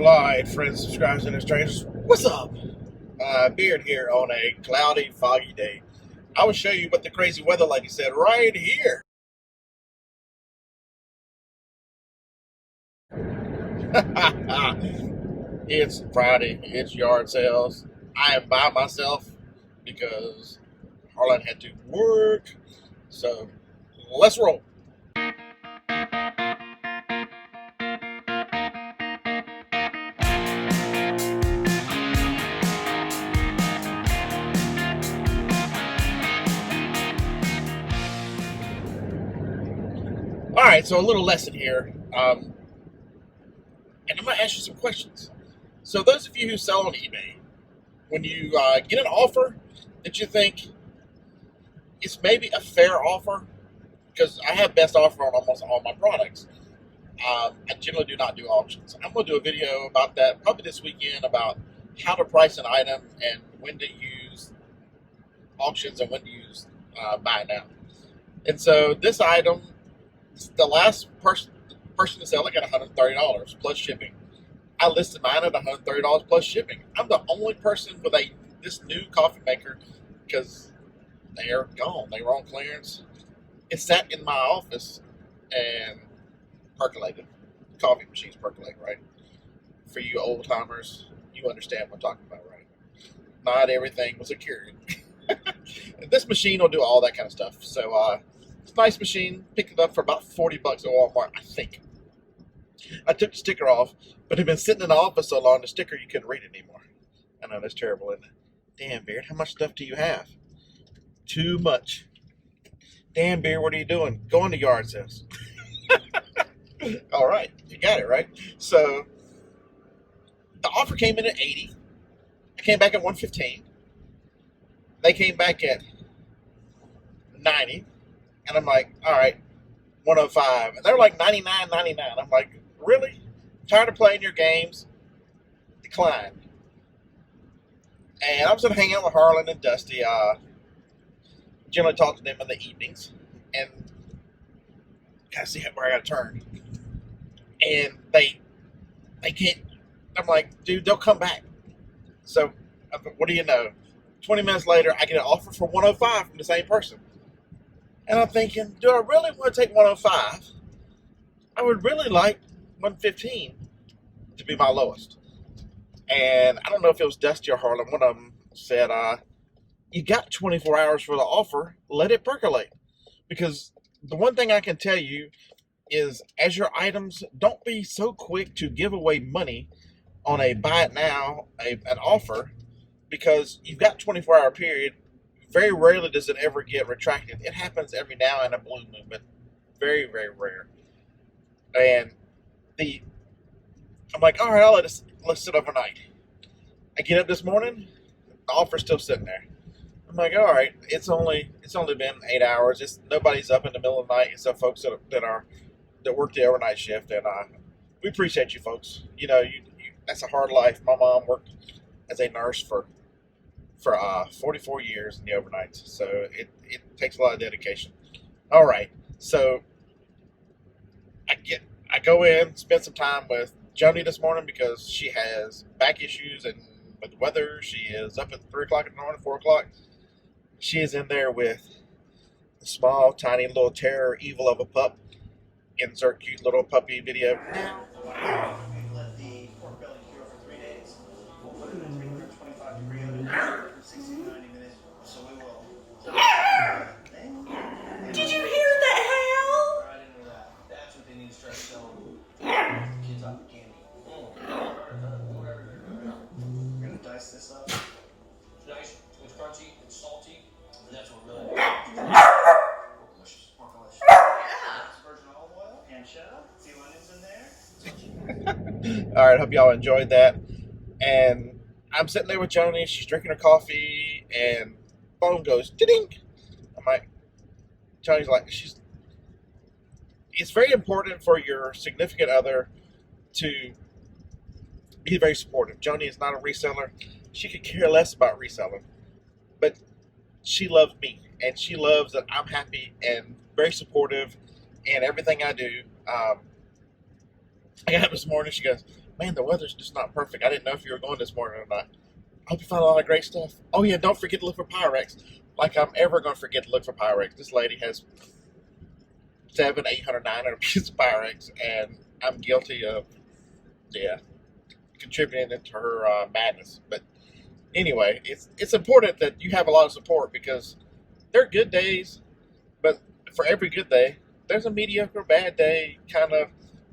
Alright, friends, subscribers, and strangers, what's up? Beard here on a cloudy, foggy day. I will show you what the crazy weather lady said right here. It's Friday, it's yard sales. I am by myself because Harlan had to work. So, let's roll. Alright, so a little lesson here. And I'm going to ask you some questions. So, those of you who sell on eBay, when you get an offer that you think is maybe a fair offer, because I have best offer on almost all my products, I generally do not do auctions. I'm going to do a video about that probably this weekend about how to price an item and when to use auctions and when to use buy now. And so this item, the last person to sell it got $130 plus shipping. I listed mine at $130 plus shipping. I'm the only person with this new coffee maker because they are gone. They were on clearance. It sat in my office and percolated. Coffee machines percolate, right? For you old timers, you understand what I'm talking about, right? Not everything was a Keurig. This machine will do all that kind of stuff. So it's a nice machine. Picked it up for about $40 at Walmart, I think. I took the sticker off, but it had been sitting in the office so long, the sticker, you couldn't read it anymore. I know, that's terrible, isn't it? Damn, Beard, how much stuff do you have? Too much. Damn, Beard, what are you doing? Going to yard sales. All right, you got it, right? So the offer came in at 80. I came back at 115. They came back at 90. And I'm like, all right, 105. And they're like 99.99. I'm like, really? Tired of playing your games? Decline. And I was going to hang out with Harlan and Dusty. Generally talk to them in the evenings. And kind of see where I got to turn. And they can't. I'm like, dude, they'll come back. So, what do you know? 20 minutes later, I get an offer for 105 from the same person. And I'm thinking, do I really want to take 105? I would really like 115 to be my lowest. And I don't know if it was Dusty or Harlan. One of them said, you got 24 hours for the offer. Let it percolate. Because the one thing I can tell you is, as your items, don't be so quick to give away money on a buy it now, an offer, because you've got 24-hour period. Very rarely does it ever get retracted. It happens every now and a blue moon, but very, very rare. And I'm like, all right, let's sit overnight. I get up this morning, the offer's still sitting there. I'm like, all right, it's only been 8 hours. Nobody's up in the middle of the night except folks that work the overnight shift, and we appreciate you folks. You know, you that's a hard life. My mom worked as a nurse for 44 years in the overnights, so it takes a lot of dedication. All right, so I go in, spend some time with Joni this morning because she has back issues, and with the weather, she is up at 3 o'clock in the morning, 4 o'clock. She is in there with a small, tiny little terror evil of a pup. Insert cute little puppy video. Let the pork belly cure for 3 days. We'll put it in 325 degree oven for 60 to 90 minutes. So we will. Did you hear that howl? I didn't know that. That's what they need to start selling kids off of candy. We're gonna dice this up. It's nice, it's crunchy, it's salty, and that's what really delicious. Porkalicious. Yeah. Virgin olive oil, pancetta, a few onions in there. All right, hope y'all enjoyed that. And I'm sitting there with Joni. She's drinking her coffee, and phone goes ding. I'm like, Joni's like, it's very important for your significant other to be very supportive. Joni is not a reseller. She could care less about reselling, but she loves me, and she loves that I'm happy and very supportive in everything I do. I got up this morning. She goes, "Man, the weather's just not perfect. I didn't know if you were going this morning or not. I hope you find a lot of great stuff. Oh yeah, don't forget to look for Pyrex. Like I'm ever going to forget to look for Pyrex. This lady has 700, 800, 900 pieces of Pyrex, and I'm guilty of, yeah, contributing into her madness. But anyway, it's important that you have a lot of support because there are good days, but for every good day, there's a mediocre bad day, kind of,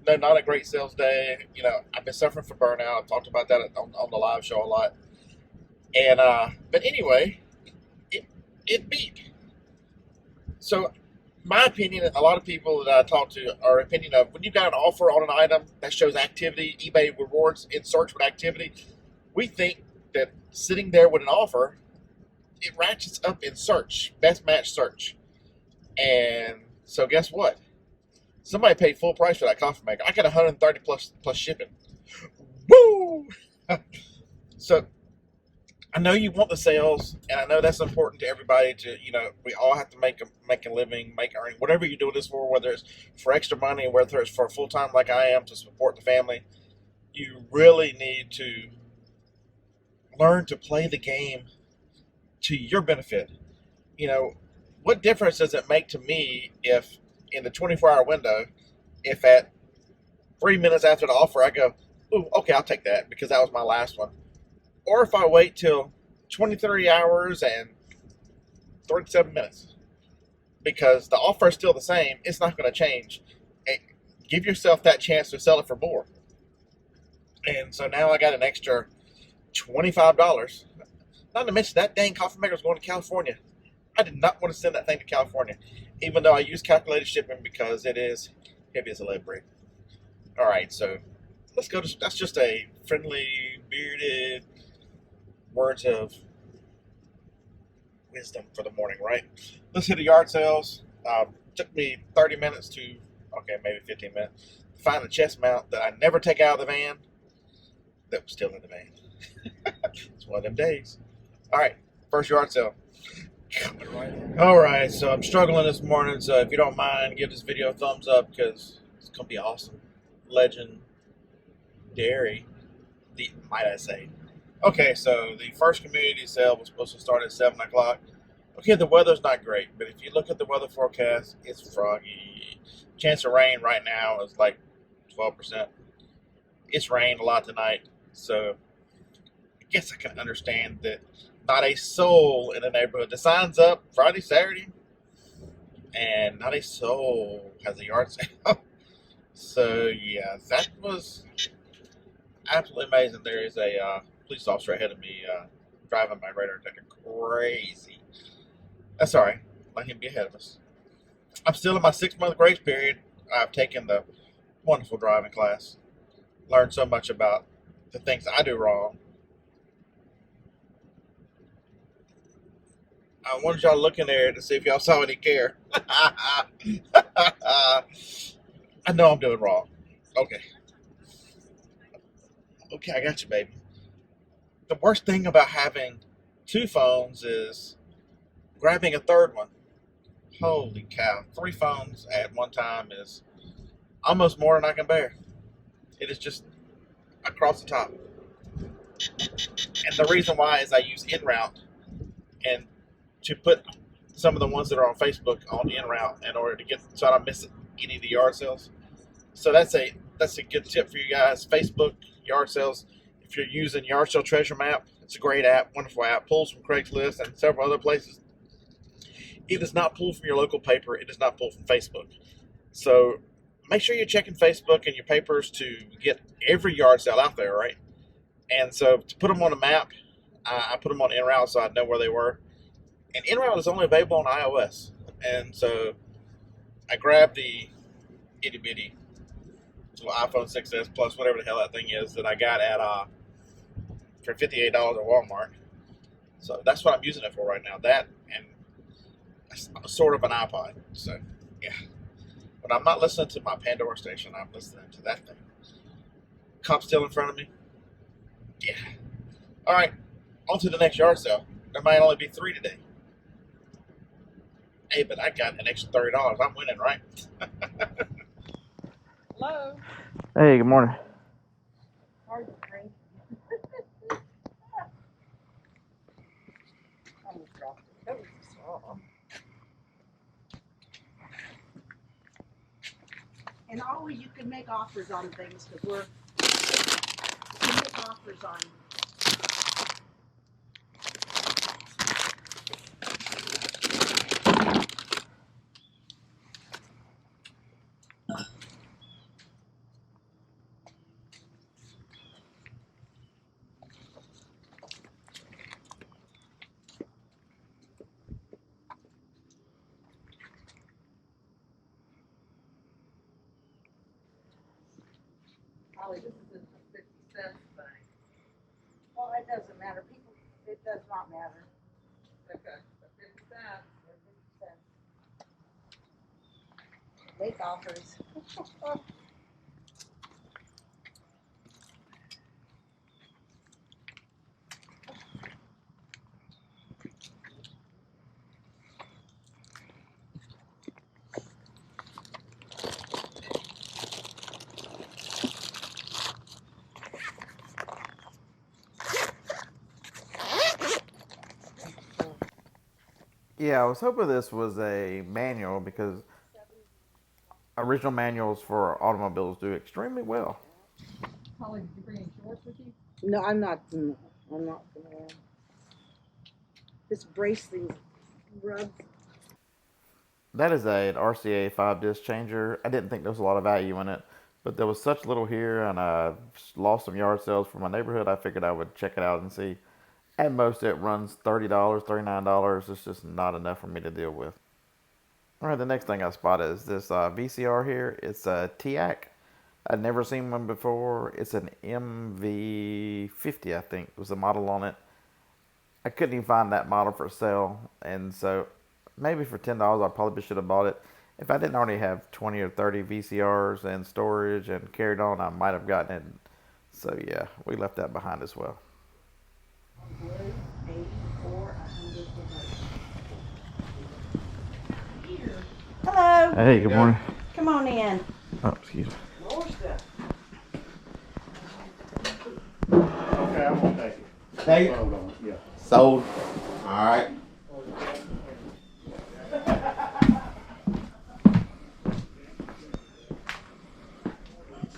no, not a great sales day. You know, I've been suffering from burnout. I've talked about that on the live show a lot. And but anyway, it beat. So my opinion, and a lot of people that I talk to are opinion of when you got an offer on an item that shows activity, eBay rewards in search with activity, we think that sitting there with an offer, it ratchets up in search, best match search. And so guess what? Somebody paid full price for that coffee maker. I got 130 plus shipping. Woo! So I know you want the sales, and I know that's important to everybody. To we all have to make a living, make earning, whatever you're doing this for, whether it's for extra money, whether it's for full time like I am to support the family. You really need to learn to play the game to your benefit. What difference does it make to me if in the 24-hour window, if at 3 minutes after the offer I go, "Ooh, okay, I'll take that because that was my last one," or if I wait till 23 hours and 37 minutes because the offer is still the same, it's not going to change. Give yourself that chance to sell it for more. And so now I got an extra $25. Not to mention that dang coffee maker is going to California. I did not want to send that thing to California, even though I use calculated shipping because it is heavy as a lead brick. All right, so let's go to, that's just a friendly, bearded words of wisdom for the morning, right? Let's hit the yard sales. Took me 30 minutes to, okay, maybe 15 minutes, to find a chest mount that I never take out of the van that was still in the van. It's one of them days. All right, first yard sale. All right, so I'm struggling this morning, so if you don't mind, give this video a thumbs up because it's going to be awesome. Legend Dairy, might I say. Okay, so the first community sale was supposed to start at 7 o'clock. Okay, the weather's not great, but if you look at the weather forecast, it's froggy. Chance of rain right now is like 12%. It's rained a lot tonight, so I guess I can understand that not a soul in the neighborhood. The sign's up Friday, Saturday, and not a soul has a yard sale. So, yeah, that was absolutely amazing. There is a police officer ahead of me driving my radar detector crazy. That's all right. Let him be ahead of us. I'm still in my 6-month grace period. I've taken the wonderful driving class. Learned so much about the things I do wrong. I wanted y'all to look in there to see if y'all saw any care. I know I'm doing wrong. Okay. Okay, I got you, baby. The worst thing about having 2 phones is grabbing a third one. Holy cow. 3 phones at one time is almost more than I can bear. It is just across the top. And the reason why is I use en-route and to put some of the ones that are on Facebook on en-route in order to get, so I don't miss any of the yard sales. So that's a good tip for you guys. Facebook yard sales. If you're using Yard Sale Treasure Map, it's a great app, wonderful app. Pulls from Craigslist and several other places. It does not pull from your local paper. It does not pull from Facebook. So make sure you're checking Facebook and your papers to get every yard sale out there, right? And so to put them on a map, I put them on en-route so I know where they were. And en-route is only available on iOS. And so I grabbed the itty bitty little iPhone 6s Plus, whatever the hell that thing is, that I got at for $58 at Walmart. So that's what I'm using it for right now. That and sort of an iPod. So yeah. But I'm not listening to my Pandora station. I'm listening to that thing. Cop still in front of me. Yeah. All right. On to the next yard sale. There might only be 3 today. Hey, but I got an extra $30. I'm winning, right? Hello. Hey, good morning. Hard to drink. I almost dropped it. That was a straw. And always you can make offers on things because you can make offers on. Holly, this is a 50 cents thing. Well, it doesn't matter. People, it does not matter. Okay, so 50 cents. 50 cents. Make offers. Yeah, I was hoping this was a manual because original manuals for automobiles do extremely well. Holly, did you bring any shorts with you? No, I'm not. I'm not gonna. Just brace these rubs. That is an RCA 5-disc changer. I didn't think there was a lot of value in it, but there was such little here, and I lost some yard sales for my neighborhood. I figured I would check it out and see. At most, it runs $30, $39. It's just not enough for me to deal with. All right, the next thing I spotted is this VCR here. It's a TIAC. I'd never seen one before. It's an MV50, I think, was the model on it. I couldn't even find that model for sale, and so maybe for $10 I probably should have bought it. If I didn't already have 20 or 30 VCRs and storage and carried on, I might have gotten it. So yeah, we left that behind as well. Hello. Hey, good morning. Come on in. Oh, excuse me. More stuff. Okay, I'm gonna take it. Take it? Hold on, yeah. Sold. All right.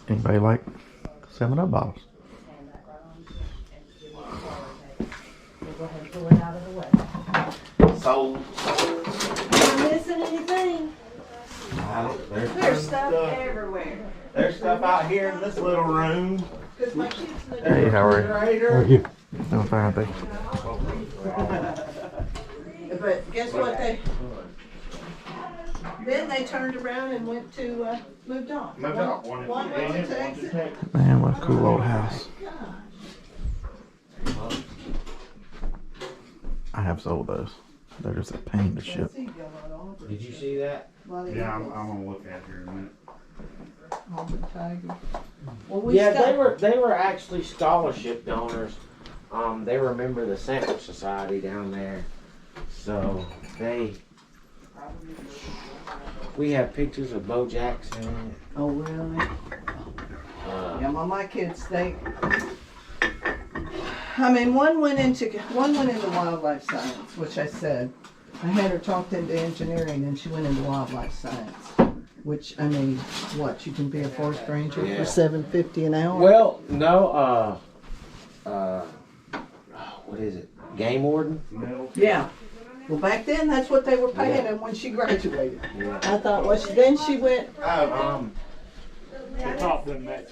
Anybody like 7-Up bottles? Go ahead and pull it out of the way. Sold. Am I missing anything? There's stuff everywhere. There's stuff out here in this little room. Because my kids live Hey, how are you? How are you? Doing fine, thank you. But guess what? Then they turned around and went to, moved on. Moved on. One went to Texas. Man, what a cool old house. I have sold those. They're just a pain to ship. Did you see that? Yeah, I'm gonna look at it here in a minute. Well, Yeah, they were actually scholarship donors. They were a member of the Sandwich Society down there. So we have pictures of Bo Jackson. Oh, really? Yeah, well, my kids, one went into wildlife science, which I said. I had her talked into engineering and she went into wildlife science. Which, I mean, what, you can be a forest ranger Yeah. for $7.50 an hour? Well, no, what is it? Game warden? Yeah. Well, back then, that's what they were paying her when she graduated. Yeah. I thought, well, then she went, Oh, The top doesn't match.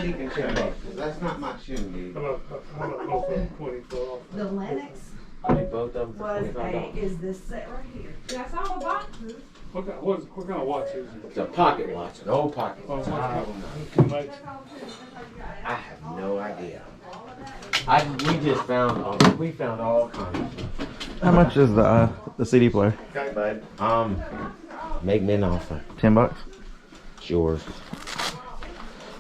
You can check it, 'cause that's not my chimney. How about both of them 20 off? the Lennox I mean, both of them for was $25. is this set right here. That's all the boxes. What kind of watch is it? It's a pocket watch, an old pocket Oh, watch. Too much? I have no idea. We found all kinds of stuff. How much is the CD player? Okay, bud. Make me an offer. $10. It's yours.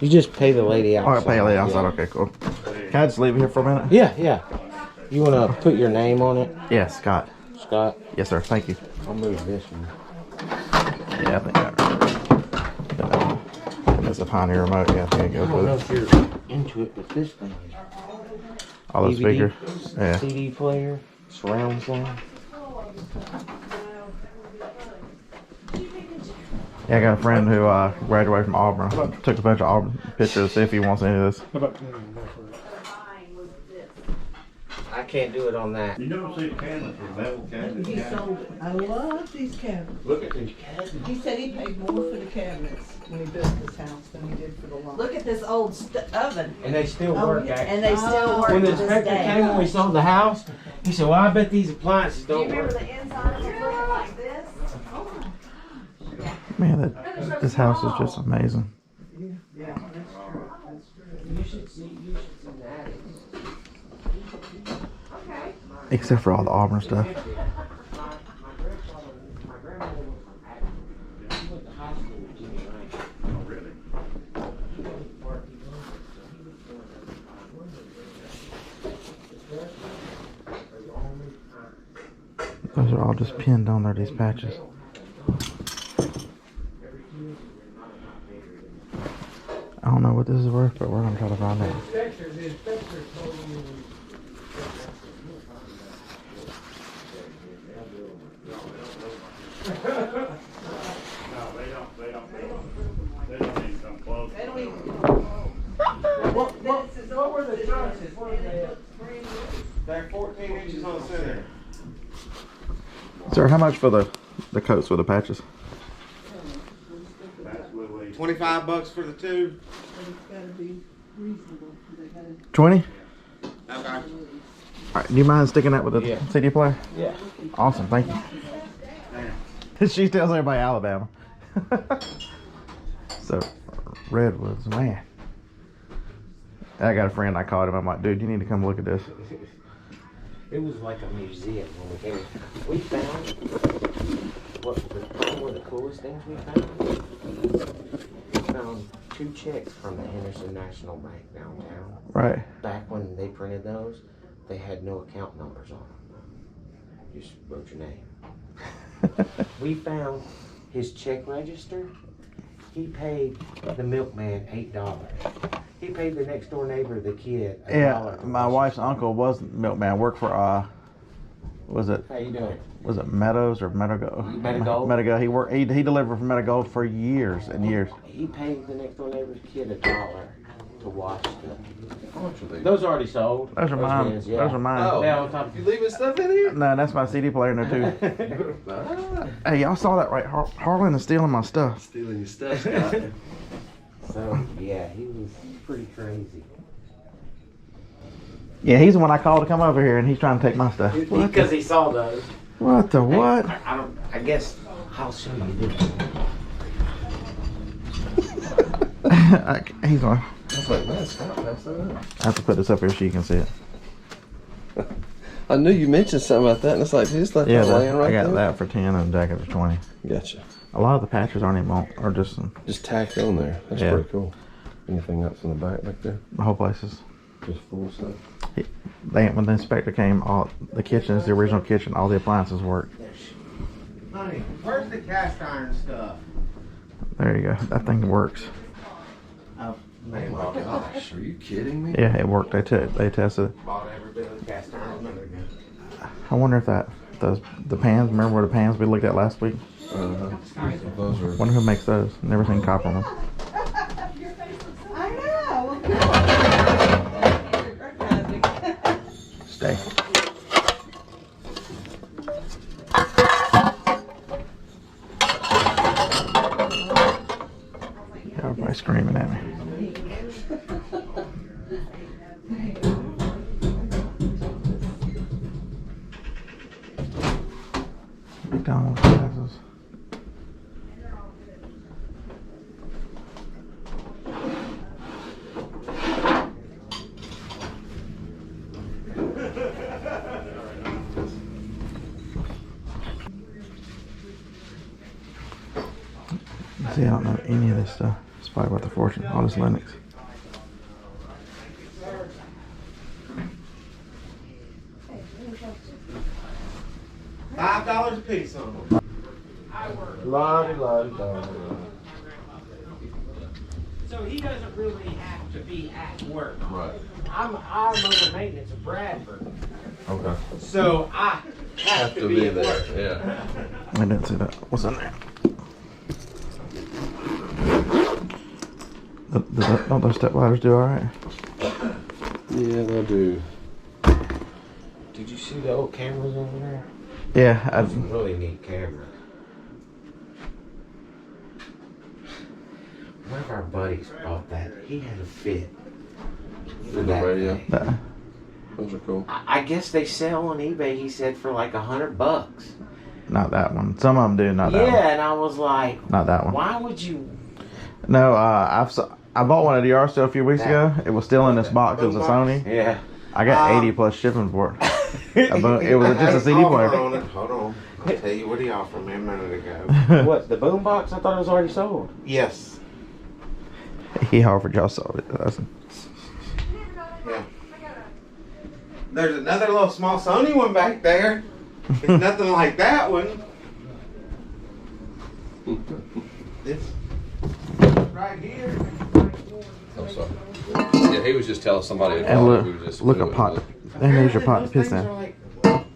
You just pay the lady outside. All right, pay it outside. Okay, cool. Can I just leave it here for a minute? Yeah, yeah. You want to put your name on it, Yeah, Scott. Scott? Yes, sir. Thank you. I'll move this one. Yeah, I think that. That's a Pioneer remote. Yeah, I think it I goes don't know with it. if you're into it, but this thing is All those DVD, speakers. Yeah. CD player, surround sound. Yeah, I got a friend who graduated from Auburn. Took a bunch of Auburn pictures to see if he wants any of this. How about cleaning that for it? I can't do it on that. You don't see the cabinets with metal cabinets. He sold it. I love these cabinets. Look at these cabinets. He said he paid more for the cabinets when he built his house than he did for the lawn. Look at this old oven, And they still Oh, work. yeah. Actually. and they still work When the to this inspector day. came when we sold the house, he said, "Well, I bet these appliances Do you don't remember work." the inside of it looking like this? Man, this house is just amazing. Yeah, that's true. That's true. You should see that. Okay. Except for all the Auburn stuff. My grandmother was from Akron. She went to high school with Jimmy Rankin. Oh, really? He went to work. He was Those are all just pinned on there, these patches. I don't know what this is worth, but we're gonna try to find out. No, they don't even come close. They don't even. What were the trusses? What were they? They're 14 inches on the center. Sir, how much for the coats with the patches? That's what we. $25 for the two. But it's gotta be reasonable. They gotta 20? Okay. Alright, do you mind sticking that with the Yeah. CD player? Yeah. Awesome, thank you. She tells everybody Alabama. So, redwoods, man. I got a friend, I called him, I'm like, dude, you need to come look at this. It was like a museum when we came. We found one of the coolest things we found. We found 2 checks from the Henderson National Bank downtown. Right. Back when they printed those, they had no account numbers on them. You just wrote your name. We found his check register. He paid the milkman $8. He paid the next door neighbor, the kid, $1. Yeah, to my wash wife's his uncle was milkman, worked for, was it How you doing? Meadows or Meadow? Meadow. Meadow. He worked. He delivered for Meadow for years and years. He paid the next door neighbor's kid $1 to wash the. How much are they? Those already sold. Those are mine. Bins, yeah. Those are mine. Oh. Now on top You leaving stuff in here? No, that's my CD player in there too. Hey, y'all saw that right? Harlan is stealing my stuff. Stealing your stuff, Scott. So yeah, he was pretty crazy. Yeah, he's the one I called to come over here, and he's trying to take my stuff. Because he saw those. What the what? I don't. I guess I'll show you. He's on. I was like, man, Scott, pass that up. I have to put this up here so you can see it. I knew you mentioned something about that, and it's like, just like Yeah, that laying right I got there. that for 10 and jacket for 20. Gotcha. A lot of the patches aren't even on, are just Just tacked on there. That's Yeah. pretty cool. Anything else in the back there? the whole places. Just full stuff. When the inspector came, all the kitchen is the original kitchen. All the appliances work. Honey, where's the cast iron stuff? There you go. That thing works. Oh my gosh, are you kidding me? Yeah, it worked. They tested it. Bought every bit of cast iron under there. I wonder if the pans. Remember where the pans we looked at last week? Those are. Wonder who makes those. Never seen copper on them. I know. Stay. Everybody screaming at me. McDonald's glasses. See, I don't know any of this stuff. It's probably worth a fortune. All this Linux. $5 a piece on them. Lottie. So he doesn't really have to be at work. Right. I'm over maintenance of Bradford. Okay. So I have to be at there. work. Yeah. I didn't see that. What's in there? Don't those step ladders do all right? Yeah, they do. Did you see the old cameras over there? Yeah, That's a really neat camera. One of our buddies bought that. He had a fit. For the radio. That, Those are cool. I guess they sell on eBay, he said, for like $100. not that one. Some of them do, not that one. Yeah, and I was like, Not that one. why would you? No, I bought one at the yard sale a few weeks ago. It was still in this box. It was a Sony. Yeah. I got 80 plus shipping for it. It was just a CD player. Hold on. I'll tell you what he offered me a minute ago. What, the boom box? I thought it was already sold. Yes. He offered y'all sold it. Yeah. There's another little small Sony one back there. It's nothing like that one. This right here. I'm sorry. Yeah, he was just telling somebody. And look, who just look a blew it. pot. And there's your pot to Those piss things in. are like,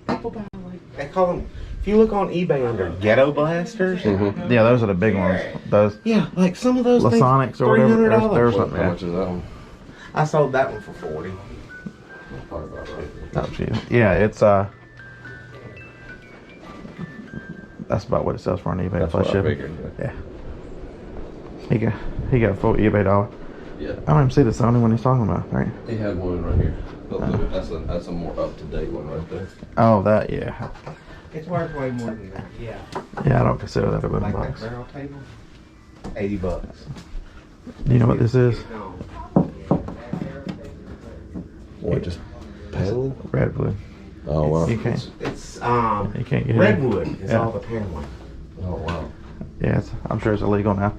people buy them like, they call them, if you look on eBay under ghetto blasters, Mm-hmm. Yeah, those are the big ones. Those yeah, like some of those Lasonics things, or whatever. $300. There's How something. Yeah. much is that one? I sold that one for 40. Probably about right. Oh, geez. Yeah, it's that's about what it sells for on eBay That's plus what I shipping. figured. Yeah. He got a full eBay dollar. Yeah. I don't even see the Sony one he's talking about, right? He had one right here. But that's a more up to date one right there. Oh, that, yeah. It's worth way more than that. Yeah. Yeah, I don't consider that a boom Like that box. barrel table, $80. Do you know what this is? What, just paneling? Redwood. Oh wow. You can't. It's You can't get redwood is Yeah. all the paneling. Oh wow. Yeah, I'm sure it's illegal now.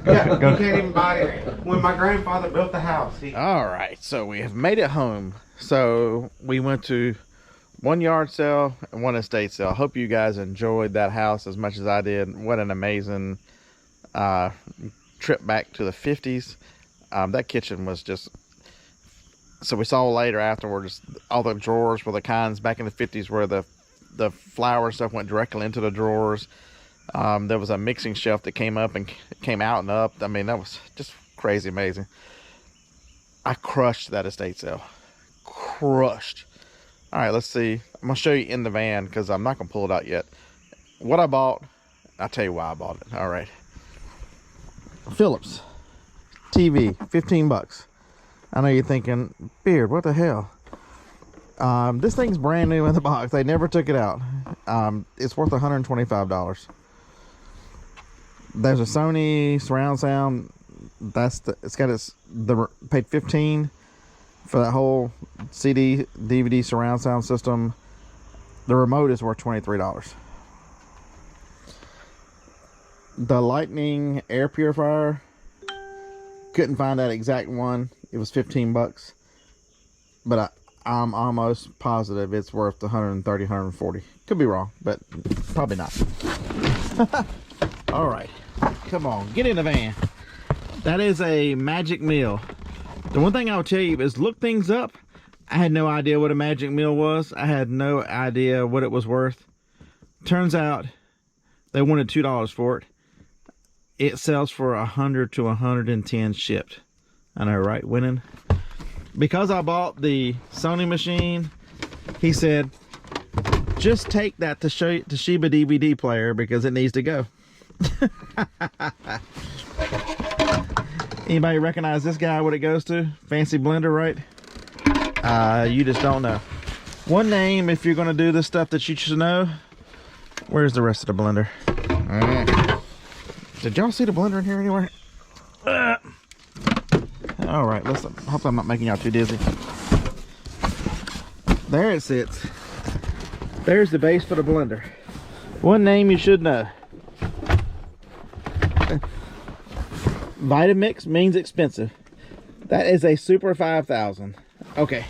Yeah, you can't even buy it. When my grandfather built the house, he All right, so we have made it home. So we went to one yard sale and one estate sale. Hope you guys enjoyed that house as much as I did. What an amazing trip back to the 50s. That kitchen was just, so we saw later afterwards, all the drawers were the kinds back in the 50s where the flour stuff went directly into the drawers. There was a mixing shelf that came up and came out and up. I mean, that was just crazy amazing. I crushed that estate sale. Crushed. All right, let's see. I'm going to show you in the van because I'm not going to pull it out yet. What I bought, I'll tell you why I bought it. All right. Philips TV, 15 bucks. I know you're thinking, Beard, what the hell? This thing's brand new in the box. They never took it out. It's worth $125. There's a Sony surround sound. Paid $15 for that whole CD, DVD surround sound system. The remote is worth $23. The Lightning air purifier, couldn't find that exact one. It was 15 bucks, but I'm almost positive it's worth 130, 140. Could be wrong, but probably not. All right, come on, get in the van. That is a magic meal. The one thing I will tell you is look things up. I had no idea what a magic meal was. I had no idea what it was worth. Turns out they wanted $2 for it. It sells for 100 to 110 shipped. I know, right? Winning. Because I bought the Sony machine, he said, just take that to Toshiba DVD player because it needs to go. Anybody recognize this guy, what it goes to? Fancy blender, right? You just don't know. One name, if you're going to do this stuff that you should know. Where's the rest of the blender? Did y'all see the blender in here anywhere? All right, listen. Hope I'm not making y'all too dizzy. There it sits. There's the base for the blender. One name you should know. Vitamix means expensive. That is a Super 5000. Okay.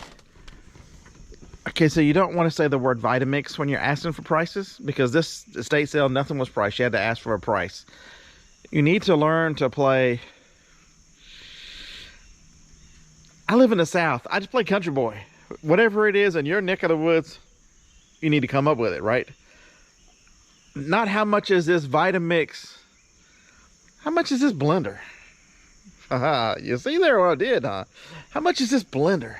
Okay, so you don't want to say the word Vitamix when you're asking for prices because this estate sale, nothing was priced. You had to ask for a price. You need to learn to play I live in the South. I just play country boy. Whatever it is in your neck of the woods, you need to come up with it, right? Not how much is this Vitamix? How much is this blender? Haha, you see there what I did, huh? How much is this blender?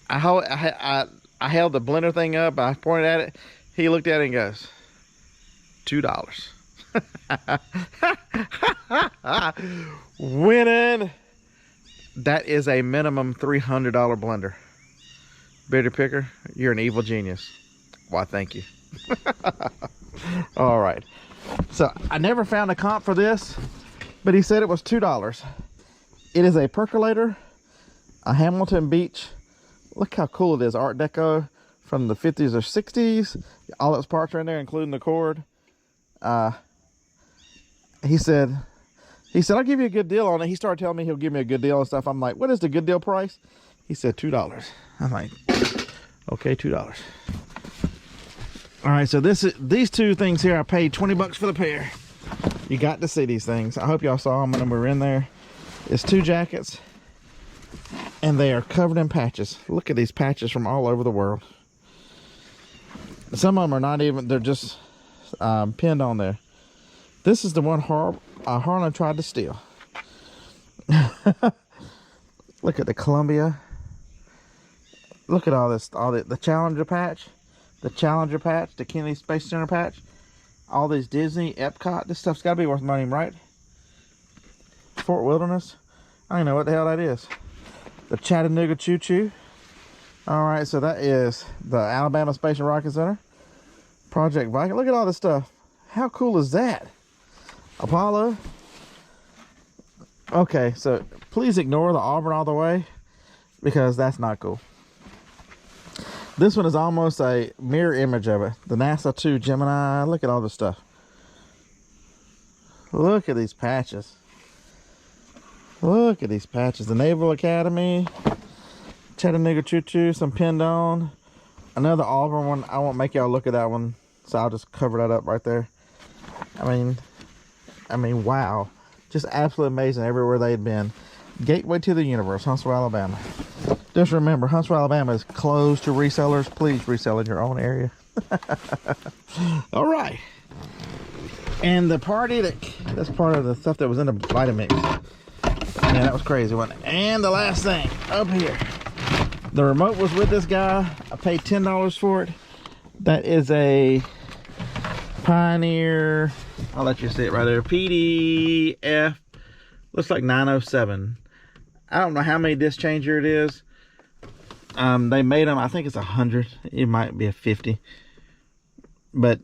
I held the blender thing up. I pointed at it. He looked at it and goes, $2. Winning. That is a minimum $300 blender. Bitter picker, you're an evil genius. Why, thank you. All right. So I never found a comp for this, but he said it was $2. It is a percolator, a Hamilton Beach. Look how cool it is. Art Deco from the 50s or 60s. All its parts are in there, including the cord. He said, I'll give you a good deal on it. He started telling me he'll give me a good deal and stuff. I'm like, what is the good deal price? He said $2. I'm like, okay, $2. All right, so these two things here, I paid 20 bucks for the pair. You got to see these things. I hope y'all saw them when we were in there. It's 2 jackets, and they are covered in patches. Look at these patches from all over the world. Some of them are not even, they're just pinned on there. This is the one Harlan tried to steal. Look at the Columbia. Look at all this, the Challenger patch, the Kennedy Space Center patch, all these Disney, Epcot. This stuff's got to be worth money, right? Fort Wilderness. I don't know what the hell that is. The Chattanooga Choo Choo. All right, so that is the Alabama Space and Rocket Center. Project Viking. Look at all this stuff. How cool is that? Apollo. Okay, so please ignore the Auburn all the way, because that's not cool. This one is almost a mirror image of it. The NASA 2 Gemini. Look at all this stuff. Look at these patches. Look at these patches. The Naval Academy. Chattanooga Choo Choo. Some pinned on. Another Auburn one. I won't make y'all look at that one, so I'll just cover that up right there. I mean, wow. Just absolutely amazing everywhere they'd been. Gateway to the universe, Huntsville, Alabama. Just remember, Huntsville, Alabama is closed to resellers. Please resell in your own area. All right. And the party, that's part of the stuff that was in the Vitamix. Man, that was crazy, wasn't it? And the last thing, up here. The remote was with this guy. I paid $10 for it. That is a Pioneer, I'll let you see it right there, PDF, looks like 907. I don't know how many disc changer it is. They made them, I think it's 100. It might be a 50. But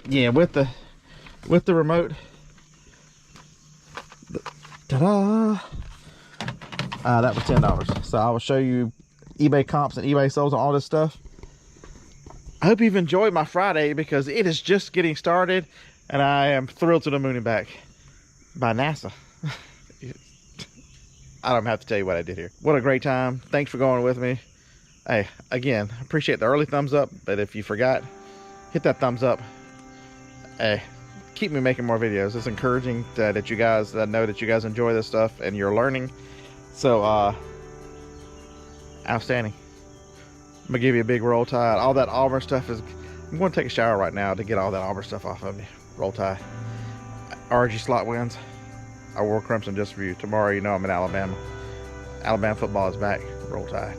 yeah, with the remote, ta-da! That was $10. So I will show you eBay comps and eBay solds and all this stuff. I hope you've enjoyed my Friday, because it is just getting started, and I am thrilled to the moon and back by NASA. I don't have to tell you what I did here. What a great time. Thanks for going with me. Hey, again, appreciate the early thumbs up, but if you forgot, hit that thumbs up. Hey, keep me making more videos. It's encouraging that you guys, I know that you guys enjoy this stuff and you're learning. So, outstanding. I'm gonna give you a big roll tide. All that Auburn stuff is, I'm gonna take a shower right now to get all that Auburn stuff off of me. Roll tide. RG slot wins. I wore crimson just for you. Tomorrow, you know I'm in Alabama. Alabama football is back. Roll tide.